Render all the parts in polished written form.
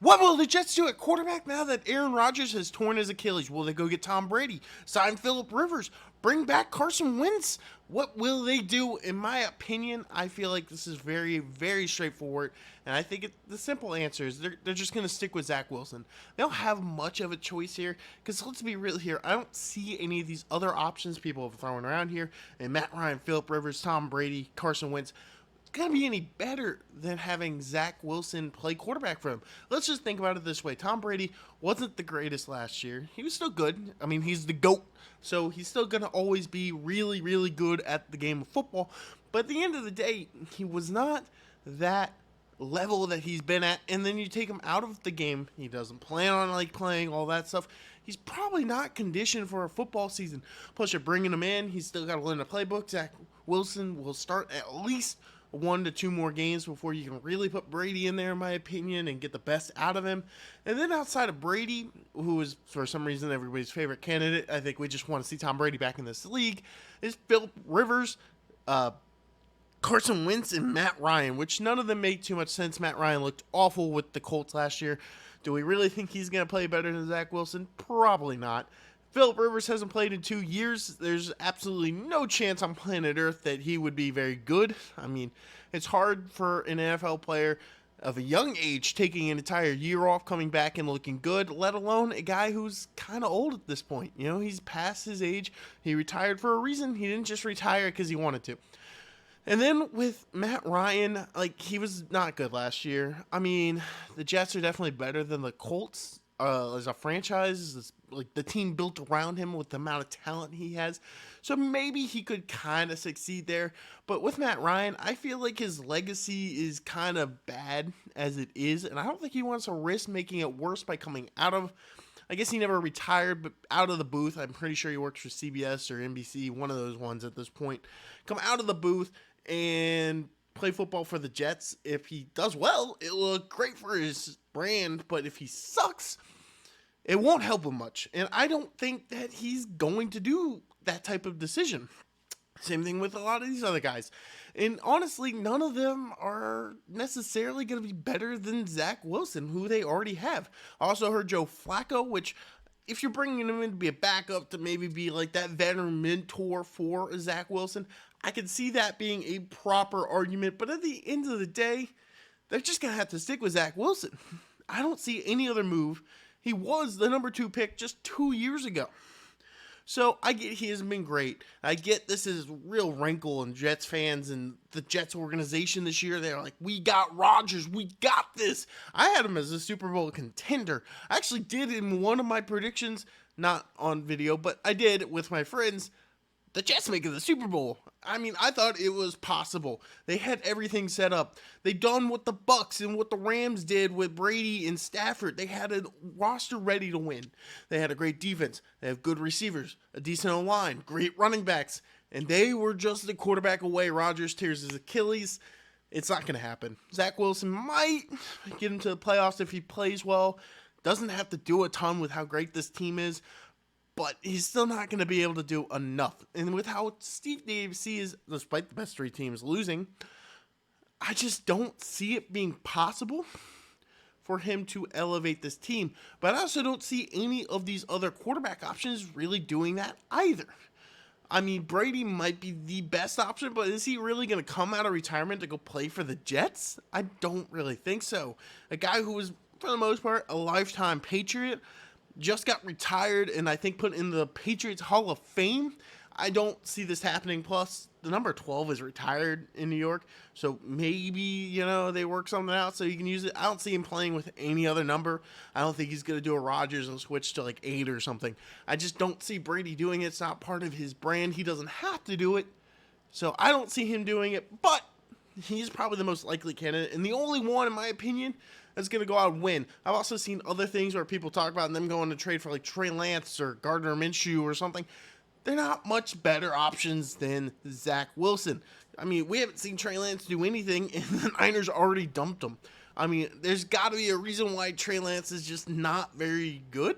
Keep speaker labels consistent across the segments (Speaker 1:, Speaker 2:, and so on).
Speaker 1: What will the Jets do at quarterback now that Aaron Rodgers has torn his Achilles? Will they go get Tom Brady, sign Phillip Rivers, bring back Carson Wentz? What will they do? In my opinion, I feel like this is very, very straightforward. And I think the simple answer is they're just going to stick with Zach Wilson. They don't have much of a choice here. Because let's be real here, I don't see any of these other options people have thrown around here. And Matt Ryan, Phillip Rivers, Tom Brady, Carson Wentz gonna be any better than having Zach Wilson play quarterback for him. Let's just think about it this way. Tom Brady wasn't the greatest last year. He was still good. I mean, he's the GOAT, so he's still gonna always be really, really good at the game of football. But at the end of the day, he was not that level that he's been at, and then you take him out of the game, he doesn't plan on playing all that stuff. He's probably not conditioned for a football season. Plus, you're bringing him in, he's still got to learn the playbook. Zach Wilson will start at least 1 to 2 more games before you can really put Brady in there, in my opinion, and get the best out of him. And then outside of Brady, who is for some reason everybody's favorite candidate, I think we just want to see Tom Brady back in this league, is Phillip Rivers, Carson Wentz, and Matt Ryan, which none of them make too much sense. Matt Ryan looked awful with the Colts last year. Do we really think he's going to play better than Zach Wilson? Probably not. Phillip Rivers hasn't played in 2 years. There's absolutely no chance on planet Earth that he would be very good. I mean, it's hard for an NFL player of a young age taking an entire year off, coming back and looking good, let alone a guy who's kind of old at this point. You know, he's past his age. He retired for a reason. He didn't just retire because he wanted to. And then with Matt Ryan, he was not good last year. I mean, the Jets are definitely better than the Colts as a franchise. The team built around him with the amount of talent he has. So maybe he could kind of succeed there. But with Matt Ryan, I feel like his legacy is kind of bad as it is. And I don't think he wants to risk making it worse by coming out of, I guess he never retired, but out of the booth. I'm pretty sure he works for CBS or NBC, one of those ones at this point. Come out of the booth and play football for the Jets. If he does well, it'll look great for his brand. But if he sucks, it won't help him much. And I don't think that he's going to do that type of decision. Same thing with a lot of these other guys. And honestly, none of them are necessarily going to be better than Zach Wilson, who they already have. I also heard Joe Flacco, which if you're bringing him in to be a backup, to maybe be like that veteran mentor for Zach Wilson, I could see that being a proper argument. But at the end of the day, they're just going to have to stick with Zach Wilson. I don't see any other move. He was the number 2 pick just 2 years ago. So I get he hasn't been great. I get this is real wrinkle in Jets fans and the Jets organization this year. They're like, we got Rodgers. We got this. I had him as a Super Bowl contender. I actually did in one of my predictions, not on video, but I did with my friends. The Jets making the Super Bowl. I mean, I thought it was possible. They had everything set up. They done what the Bucks and what the Rams did with Brady and Stafford. They had a roster ready to win. They had a great defense. They have good receivers, a decent line, great running backs, and they were just the quarterback away. Rodgers tears his Achilles. It's not going to happen. Zach Wilson might get him to the playoffs if he plays well. Doesn't have to do a ton with how great this team is. But he's still not going to be able to do enough. And with how Steve Davis is, despite the best 3 teams losing, I just don't see it being possible for him to elevate this team. But I also don't see any of these other quarterback options really doing that either. I mean, Brady might be the best option, but is he really going to come out of retirement to go play for the Jets? I don't really think so. A guy who was, for the most part, a lifetime Patriot, just got retired and I think put in the Patriots Hall of Fame. I don't see this happening. Plus, the number 12 is retired in New York, so maybe, they work something out so you can use it. I don't see him playing with any other number. I don't think he's going to do a Rodgers and switch to 8 or something. I just don't see Brady doing it. It's not part of his brand. He doesn't have to do it, so I don't see him doing it, but he's probably the most likely candidate, and the only one, in my opinion, that's going to go out and win. I've also seen other things where people talk about them going to trade for Trey Lance or Gardner Minshew or something. They're not much better options than Zach Wilson. I mean, we haven't seen Trey Lance do anything, and the Niners already dumped him. I mean, there's got to be a reason why Trey Lance is just not very good.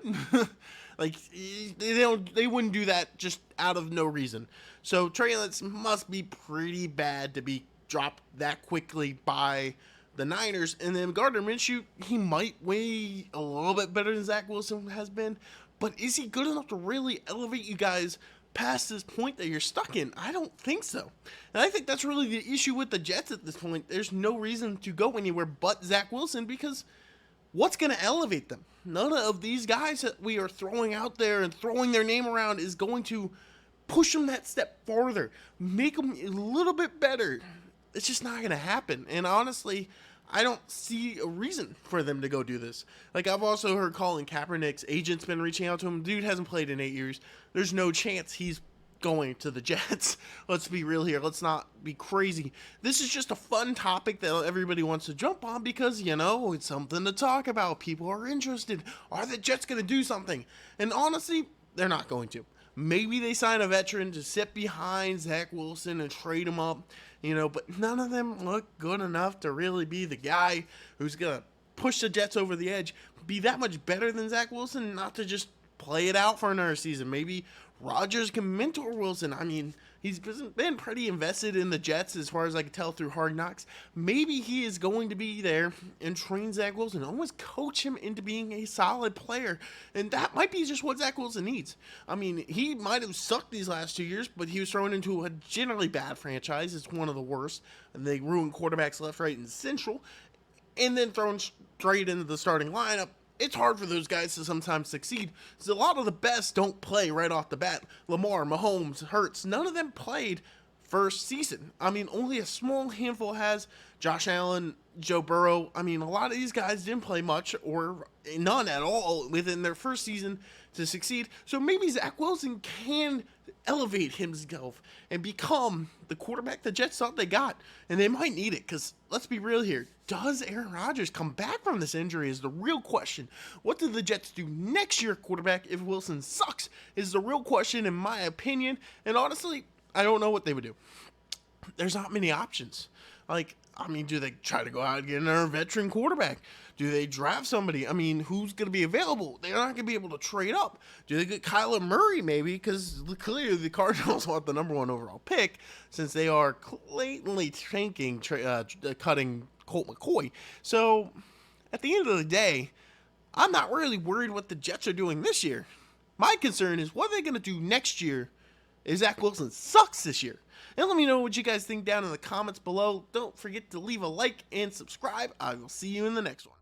Speaker 1: They wouldn't do that just out of no reason. So Trey Lance must be pretty bad to be dropped that quickly by the Niners. And then Gardner Minshew, he might weigh a little bit better than Zach Wilson has been, but is he good enough to really elevate you guys past this point that you're stuck in? I don't think so. And I think that's really the issue with the Jets at this point. There's no reason to go anywhere but Zach Wilson, because what's going to elevate them? None of these guys that we are throwing out there and throwing their name around is going to push them that step farther, make them a little bit better. It's just not going to happen. And honestly, I don't see a reason for them to go do this. Like, I've also heard Colin Kaepernick's agent's been reaching out to him. Dude hasn't played in 8 years. There's no chance he's going to the Jets. Let's be real here. Let's not be crazy. This is just a fun topic that everybody wants to jump on because, it's something to talk about. People are interested. Are the Jets going to do something? And honestly, they're not going to. Maybe they sign a veteran to sit behind Zach Wilson and trade him up, but none of them look good enough to really be the guy who's going to push the Jets over the edge, be that much better than Zach Wilson, not to just play it out for another season. Maybe Rodgers can mentor Wilson. I mean, he's been pretty invested in the Jets as far as I can tell through Hard Knocks. Maybe he is going to be there and train Zach Wilson, almost coach him into being a solid player. And that might be just what Zach Wilson needs. I mean, he might have sucked these last 2 years, but he was thrown into a generally bad franchise. It's one of the worst. And they ruin quarterbacks left, right, and central. And then thrown straight into the starting lineup. It's hard for those guys to sometimes succeed. So a lot of the best don't play right off the bat. Lamar, Mahomes, Hurts, none of them played first season. I mean, only a small handful has. Josh Allen, Joe Burrow. I mean, a lot of these guys didn't play much or none at all within their first season to succeed. So maybe Zach Wilson can elevate himself and become the quarterback the Jets thought they got. And they might need it because, let's be real here, does Aaron Rodgers come back from this injury is the real question. What do the Jets do next year, quarterback, if Wilson sucks, is the real question in my opinion. And honestly, I don't know what they would do. There's not many options. Do they try to go out and get another veteran quarterback? Do they draft somebody? I mean, who's going to be available? They're not going to be able to trade up. Do they get Kyler Murray maybe? Because clearly the Cardinals want the number 1 overall pick since they are blatantly tanking, cutting Colt McCoy. So at the end of the day, I'm not really worried what the Jets are doing this year. My concern is what are they going to do next year if Zach Wilson sucks this year. And let me know what you guys think down in the comments below. Don't forget to leave a like and subscribe. I will see you in the next one.